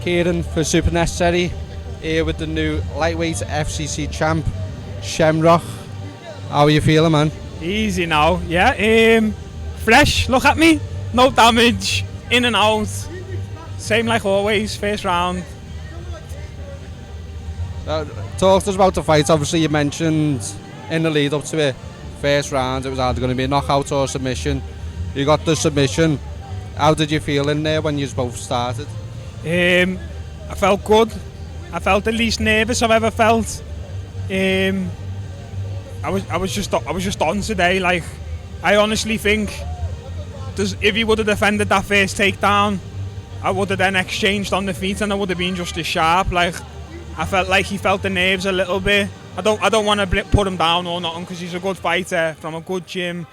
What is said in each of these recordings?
Kieran for Super Necessary, here with the new lightweight FCC champ, Shem Rock. How are you feeling, man? Easy now, yeah. Fresh, look at me. No damage, in and out. Same like always, first round. Talk to us about the fight. Obviously, you mentioned in the lead up to it, first round, it was either going to be a knockout or submission. You got the submission. How did you feel in there when you both started? I felt good. I felt the least nervous I've ever felt. I was just on today. Like, I honestly think if he would have defended that first takedown, I would have then exchanged on the feet and I would have been just as sharp. Like, I felt like he felt the nerves a little bit. I don't want to put him down or nothing because he's a good fighter from a good gym.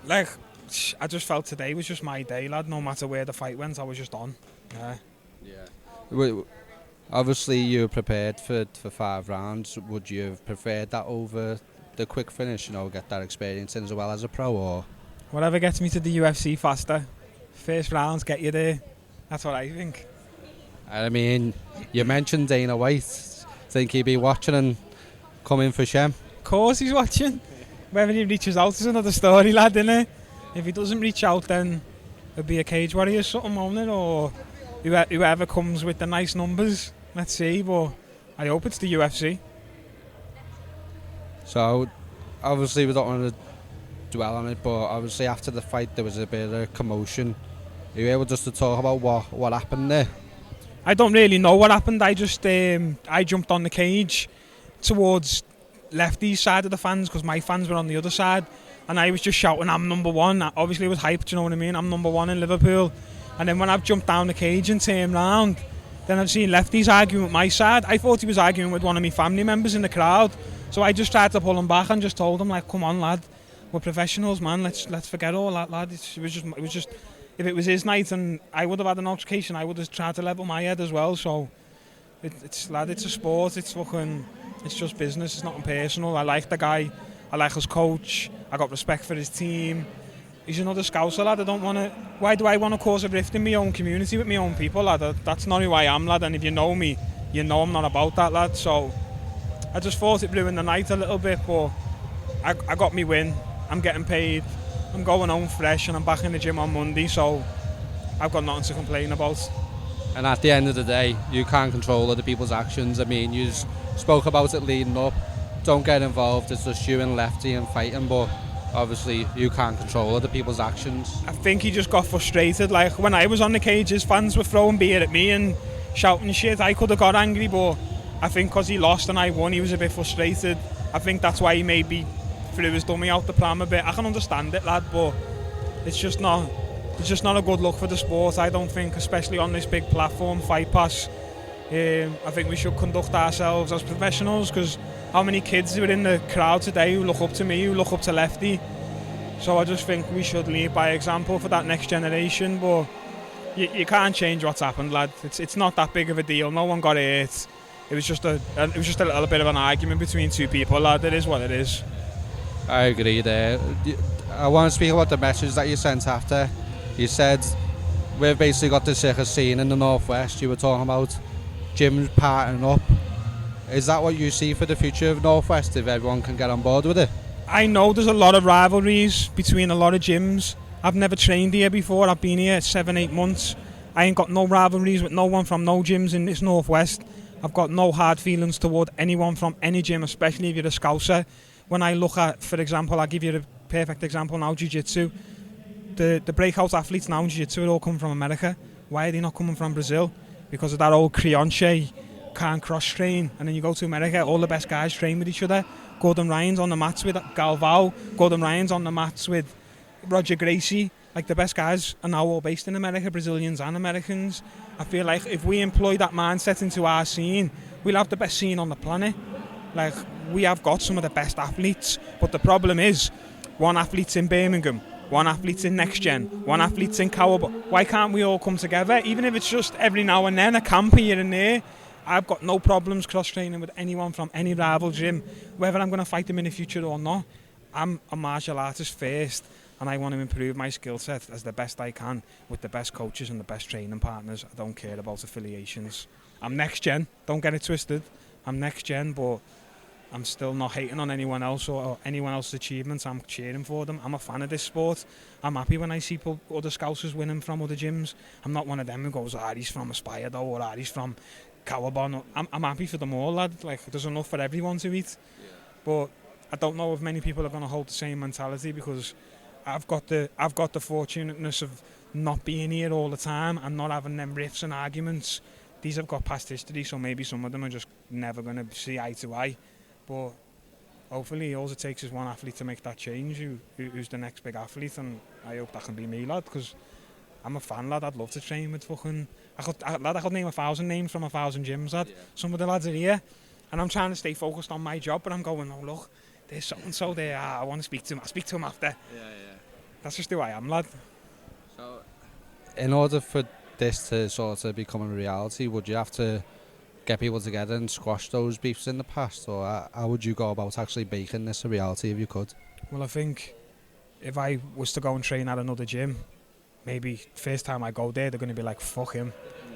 Like, I just felt today was just my day, lad. No matter where the fight went, I was just on. Yeah. Obviously, you were prepared for 5 rounds. Would you have preferred that over the quick finish? You know, get that experience in as well as a pro, or whatever gets me to the UFC faster. First rounds get you there. That's what I think. I mean, you mentioned Dana White. Think he'd be watching and coming for Shem? Of course he's watching. Whether he reaches out is another story, lad, innit? If he doesn't reach out, then it'll be a Cage Warrior something, won't it? Or whoever comes with the nice numbers. Let's see, but I hope it's the UFC. So, obviously we don't want to dwell on it, but obviously after the fight there was a bit of commotion. Are you able just to talk about what happened there? I don't really know what happened. I just I jumped on the cage towards Lefty's side of the fans because my fans were on the other side, and I was just shouting, "I'm number one." Obviously it was hyped, you know what I mean? I'm number one in Liverpool. And then when I've jumped down the cage and turned round, then I've seen Lefty's arguing with my side. I thought he was arguing with one of my family members in the crowd, so I just tried to pull him back and just told him, like, "Come on, lad, we're professionals, man. Let's forget all that, lad." It was just. If it was his night and I would have had an altercation, I would have tried to level my head as well. So it's a sport. It's just business. It's nothing personal. I like the guy. I like his coach. I got respect for his team. He's another Scouser, lad. I don't want to. Why do I want to cause a rift in my own community with my own people, lad? That's not who I am, lad. And if you know me, you know I'm not about that, lad. So I just thought it ruined the night a little bit, but I got me win. I'm getting paid. I'm going home fresh and I'm back in the gym on Monday, so I've got nothing to complain about. And at the end of the day, you can't control other people's actions. I mean, you spoke about it leading up. Don't get involved. It's just you and Lefty and fighting, but obviously you can't control other people's actions. I think he just got frustrated. Like, when I was on the cage, his fans were throwing beer at me and shouting shit. I could have got angry, but I think because he lost and I won, he was a bit frustrated. I think that's why he maybe threw his dummy out the pram a bit. I can understand it, lad, but it's just not a good look for the sport, I don't think, especially on this big platform, Fight Pass. I think we should conduct ourselves as professionals, because how many kids were in the crowd today who look up to me, who look up to Lefty? So I just think we should lead by example for that next generation, but you can't change what's happened, lad. It's not that big of a deal. No one got hurt. It was just a little bit of an argument between two people, lad. It is what it is. I agree there. I want to speak about the message that you sent after. You said we've basically got the sickest scene in the Northwest. You were talking about gyms partnering up. Is that what you see for the future of Northwest, if everyone can get on board with it? I know there's a lot of rivalries between a lot of gyms. I've never trained here before. I've been here 7-8 months. I ain't got no rivalries with no one from no gyms in this Northwest. I've got no hard feelings toward anyone from any gym, especially if you're a Scouser. When I look at, for example, I'll give you a perfect example now, Jiu-Jitsu. The breakout athletes now in Jiu-Jitsu all come from America. Why are they not coming from Brazil? Because of that old Creonche, can't cross-train. And then you go to America, all the best guys train with each other. Gordon Ryan's on the mats with Galvao. Gordon Ryan's on the mats with Roger Gracie. Like, the best guys are now all based in America, Brazilians and Americans. I feel like if we employ that mindset into our scene, we'll have the best scene on the planet. Like, we have got some of the best athletes, but the problem is, one athlete's in Birmingham, one athlete's in Next Gen, one athlete's in Cowabunga. Why can't we all come together? Even if it's just every now and then, a camp here and there. I've got no problems cross-training with anyone from any rival gym, whether I'm going to fight them in the future or not. I'm a martial artist first, and I want to improve my skill set as the best I can with the best coaches and the best training partners. I don't care about affiliations. I'm next gen, don't get it twisted. I'm next gen, but I'm still not hating on anyone else or anyone else's achievements. I'm cheering for them. I'm a fan of this sport. I'm happy when I see other Scousers winning from other gyms. I'm not one of them who goes, he's from Aspire though, or he's from Cowabon. I'm happy for them all, lad. Like, there's enough for everyone to eat. Yeah. But I don't know if many people are going to hold the same mentality, because I've got the fortunateness of not being here all the time and not having them riffs and arguments. These have got past history, so maybe some of them are just never going to see eye to eye. But hopefully all it takes is one athlete to make that change, who's the next big athlete, and I hope that can be me, lad, because I'm a fan, lad. I'd love to train with fucking... I could name 1,000 names from 1,000 gyms, lad. Yeah. Some of the lads are here, and I'm trying to stay focused on my job, but I'm going, oh look, there's so-and-so there, I want to speak to him. I'll speak to him after. Yeah. That's just who I am, lad. So, in order for this to sort of become a reality, would you have to get people together and squash those beefs in the past, or how would you go about actually making this a reality if you could? Well, I think if I was to go and train at another gym, maybe first time I go there, they're going to be like, fuck him,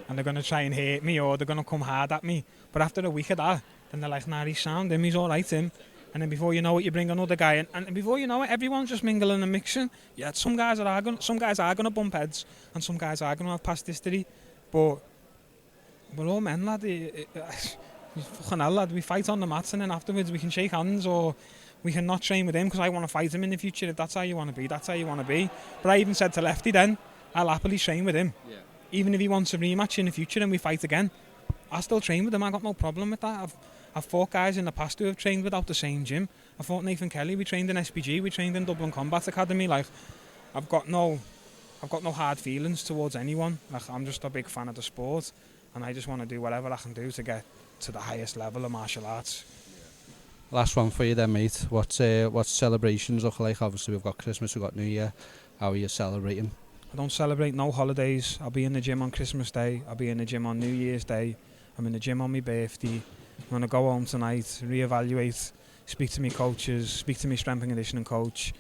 and they're going to try and hate me, or they're going to come hard at me. But after a week of that, then they're like, nah, he's sound, he's alright, him. And then before you know it, you bring another guy in, and before you know it, everyone's just mingling and mixing. Yeah, some guys are going to bump heads, and some guys are going to have past history, but we're all men, lad. Fucking hell, lad. We fight on the mats, and then afterwards we can shake hands, or we can not train with him because I want to fight him in the future. If that's how you want to be, that's how you want to be. But I even said to Lefty then, I'll happily train with him. Yeah. Even if he wants a rematch in the future and we fight again, I'll still train with him. I got no problem with that. I've fought guys in the past who have trained without the same gym. I fought Nathan Kelly. We trained in SPG. We trained in Dublin Combat Academy. Like, I've got no hard feelings towards anyone. Like, I'm just a big fan of the sport, and I just want to do whatever I can do to get to the highest level of martial arts. Last one for you then, mate. What's celebrations look like? Obviously, we've got Christmas, we've got New Year. How are you celebrating? I don't celebrate no holidays. I'll be in the gym on Christmas Day. I'll be in the gym on New Year's Day. I'm in the gym on my birthday. I'm going to go home tonight, reevaluate, speak to my coaches, speak to my strength and conditioning coach,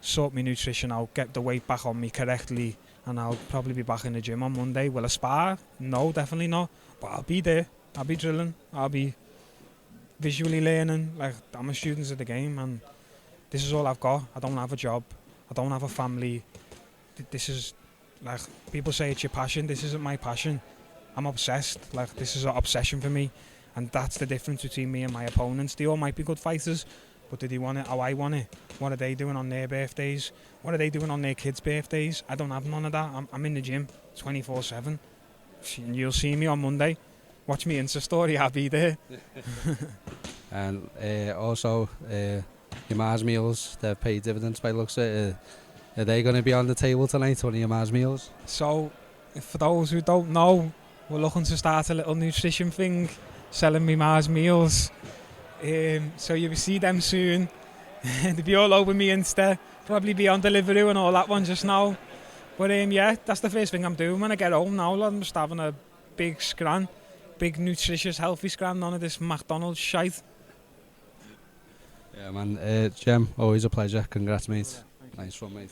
sort my nutrition out, get the weight back on me correctly, and I'll probably be back in the gym on Monday. Will I spar? No, definitely not. But I'll be there. I'll be drilling. I'll be visually learning. Like, I'm a student of the game, and this is all I've got. I don't have a job. I don't have a family. This is, like, people say it's your passion. This isn't my passion. I'm obsessed. Like, this is an obsession for me. And that's the difference between me and my opponents. They all might be good fighters, but do they want it how I want it? What are they doing on their birthdays? What are they doing on their kids' birthdays? I don't have none of that. I'm in the gym 24/7. And you'll see me on Monday. Watch me Insta story, I'll be there. And also, your Mars meals, they've paid dividends by the looks of it. Are they going to be on the table tonight, one of your Mars meals? So, for those who don't know, we're looking to start a little nutrition thing, selling me Mars meals. So you'll see them soon. They'll be all over me Insta, probably be on delivery and all that one just now. But yeah, that's the first thing I'm doing when I get home now. I'm just having a big scran, big nutritious, healthy scran, none of this McDonald's shite. Yeah, man. Shem, always a pleasure. Congrats, mate. Yeah, nice one, mate.